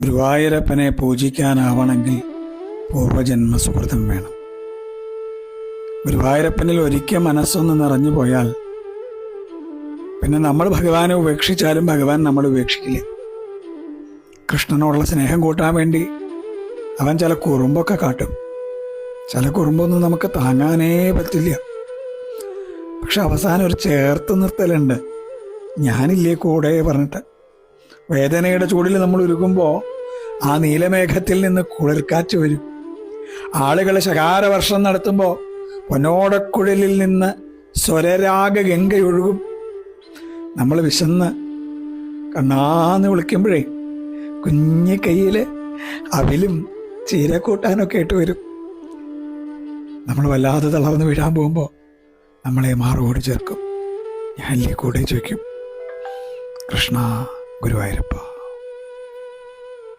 ഗുരുവായൂരപ്പനെ പൂജിക്കാനാവണമെങ്കിൽ പൂർവജന്മ സുഹൃതം വേണം. ഗുരുവായൂരപ്പനിൽ ഒരിക്കൽ മനസ്സൊന്ന് നിറഞ്ഞു പോയാൽ പിന്നെ നമ്മൾ ഭഗവാനെ ഉപേക്ഷിച്ചാലും ഭഗവാൻ നമ്മൾ ഉപേക്ഷിക്കില്ല. കൃഷ്ണനോടുള്ള സ്നേഹം കൂട്ടാൻ വേണ്ടി അവൻ ചില കുറുമ്പൊക്കെ കാട്ടും. ചില കുറുമ്പൊന്നും നമുക്ക് താങ്ങാനേ പറ്റില്ല. പക്ഷെ അവസാനം ഒരു ചേർത്ത് നിർത്തലുണ്ട്, ഞാനില്ലേ കൂടെ പറഞ്ഞിട്ട്. വേദനയുടെ ചൂടിൽ നമ്മൾ ഉരുകുമ്പോൾ ആ നീലമേഘത്തിൽ നിന്ന് കുളിർക്കാറ്റ് വരും. ആളുകൾ ശകാരവർഷം നടത്തുമ്പോൾ പൊന്നോടക്കുഴലിൽ നിന്ന് സ്വരരാഗ ഗംഗയൊഴുകും. നമ്മൾ വിശന്ന് കണ്ണാന്ന് വിളിക്കുമ്പോഴേ കുഞ്ഞു കയ്യിൽ അവിലും ചീരക്കൂട്ടാനൊക്കെ ഇട്ട് വരും. നമ്മൾ വല്ലാതെ തളർന്ന് വീഴാൻ പോകുമ്പോൾ നമ്മളെ മാറോട് ചേർക്കും, ഞാനില്ലേ കൂടെ ചോദിക്കും. കൃഷ്ണ ഗുരുവായൂരപ്പ.